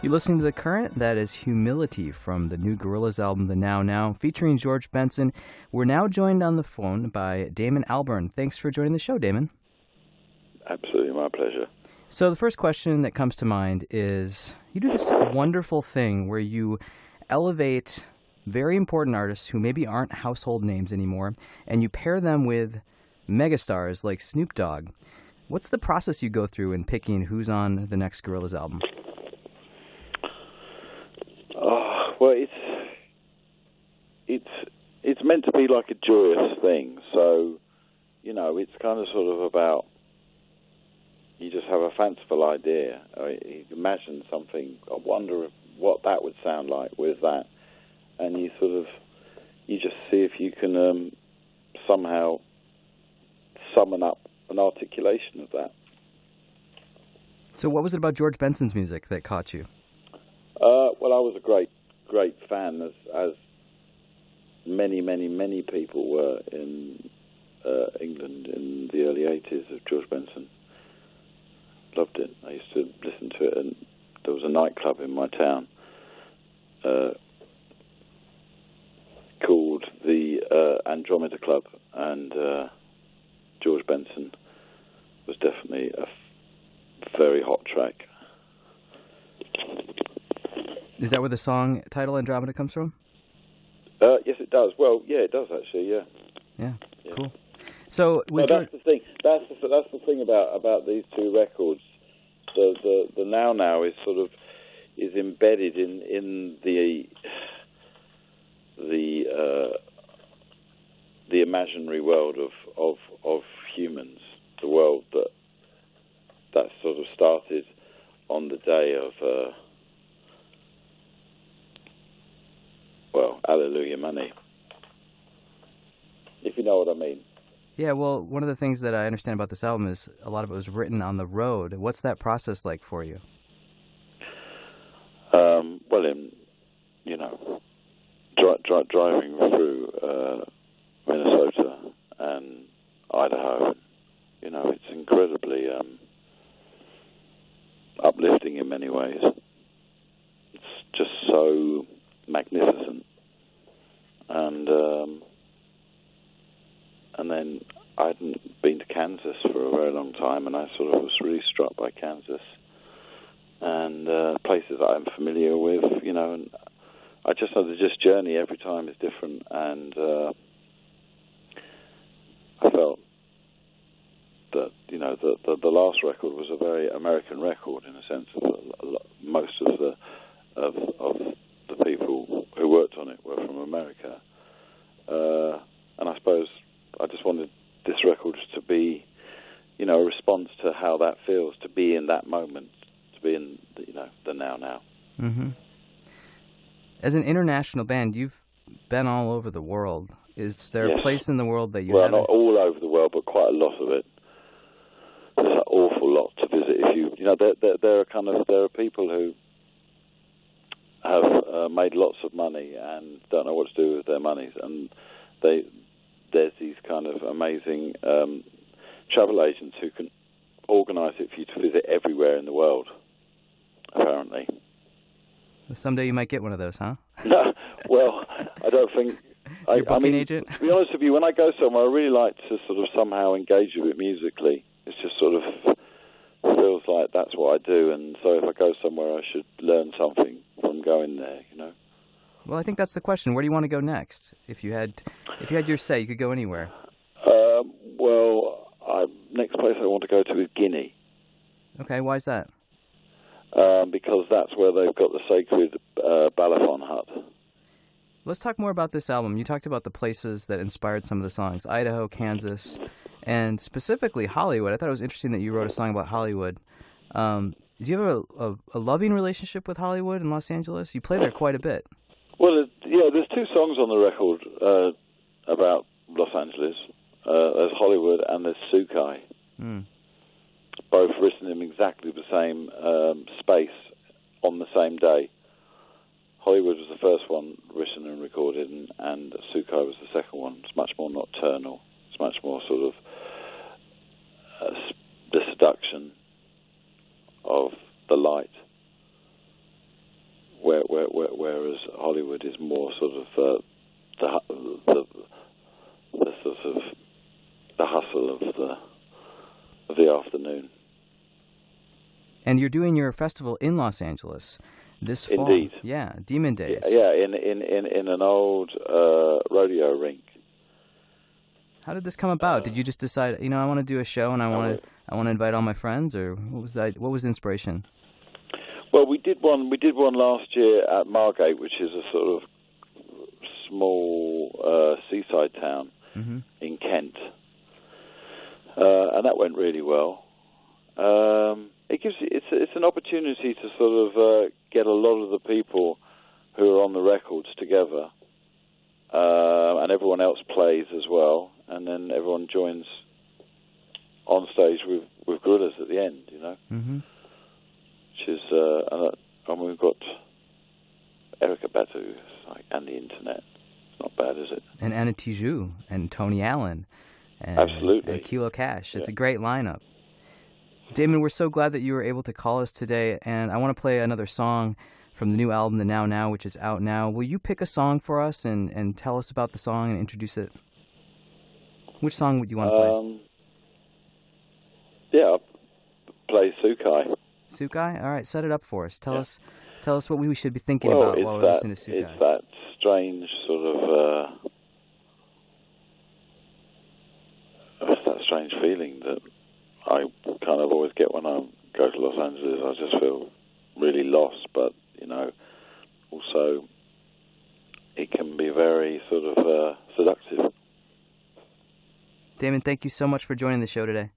You're listening to The Current. That is Humility from the new Gorillaz album, The Now Now, featuring George Benson. We're now joined on the phone by Damon Albarn. Thanks for joining the show, Damon. Absolutely, my pleasure. So the first question that comes to mind is, you do this wonderful thing where you elevate very important artists who maybe aren't household names anymore, and you pair them with megastars like Snoop Dogg. What's the process you go through in picking who's on the next Gorillaz album? Well, it's meant to be like a joyous thing. So, you know, it's kind of sort of about, you just have a fanciful idea. You imagine something, I wonder what that would sound like with that. And you just see if you can somehow summon up an articulation of that. So what was it about George Benson's music that caught you? Well, I was a great fan, as many people were in England in the early 80s of George Benson. Loved it. I used to listen to it, and there was a nightclub in my town called the Andromeda Club, and George Benson was definitely a very hot track. Is that where the song title Andromeda comes from? Yes, it does. Well, yeah, it does actually. Yeah. Yeah. Cool. So that's the thing. That's the thing about these two records. The Now is sort of embedded in the imaginary world of humans, the world that sort of started on the day of Hallelujah Money, if you know what I mean. Yeah, well, one of the things that I understand about this album is a lot of it was written on the road. What's that process like for you? Well, driving through Minnesota and Idaho, it's incredibly uplifting in many ways. It's just so magnificent. And then I hadn't been to Kansas for a very long time, and I sort of was really struck by Kansas and places that I'm familiar with, and I just know that this journey every time is different, and I felt that, the last record was a very American record in a sense. Most of the people who worked on it were from America. And I suppose I just wanted this record to be, a response to how that feels, to be in that moment, to be in, the now. Mm-hmm. As an international band, you've been all over the world. Is there a place in the world that you haven't? Well, not all over the world, but quite a lot of it. There's an awful lot to visit. There are people who have made lots of money and don't know what to do with their monies, and there's these kind of amazing travel agents who can organise it for you to visit everywhere in the world, apparently. Well, someday you might get one of those, huh? No, well, I don't think... Is your booking agent? To be honest with you, when I go somewhere, I really like to sort of somehow engage with it musically. It's just sort of feels like that's what I do, and so if I go somewhere, I should learn something from going there, Well, I think that's the question. Where do you want to go next? If you had your say, you could go anywhere. Next place I want to go to is Guinea. Okay, why is that? Because that's where they've got the sacred Balafon hut. Let's talk more about this album. You talked about the places that inspired some of the songs, Idaho, Kansas, and specifically Hollywood. I thought it was interesting that you wrote a song about Hollywood. Do you have a loving relationship with Hollywood and Los Angeles? You play there quite a bit. Well, there's two songs on the record about Los Angeles. There's Hollywood and there's Sukai. Both written in exactly the same space on the same day. Hollywood was the first one written and recorded, and Sukai was the second one. It's much more nocturnal. It's much more sort of the seduction of the light whereas Hollywood is more sort of the sort of the hustle of the afternoon. And you're doing your festival in Los Angeles this fall. Indeed. Yeah, Demon Days. Yeah, in an old rodeo rink. How did this come about? Did you just decide, I want to do a show and I want to invite all my friends, or what was that? What was the inspiration? Well, we did one last year at Margate, which is a sort of small seaside town in Kent, and that went really well. It's an opportunity to sort of get a lot of the people who are on the records together, and everyone else plays as well, and then everyone joins on stage with gorillas at the end, which is and we've got Erica Badu, and the internet. It's not bad, is it? And Anna Tijoux and Tony Allen, and, absolutely, and Kilo Cash. It's a great lineup. Damon, we're so glad that you were able to call us today, and I want to play another song from the new album, The Now Now, which is out now. Will you pick a song for us and tell us about the song and introduce it? Which song would you want to play? Yeah, I'll play Sukai. Sukai? All right, set it up for us. Tell us what we should be thinking about while we're listening to Sukai. It's that strange sort of feeling that I kind of always get when I go to Los Angeles. I just feel really lost, but also it can be very sort of seductive. Damon, thank you so much for joining the show today.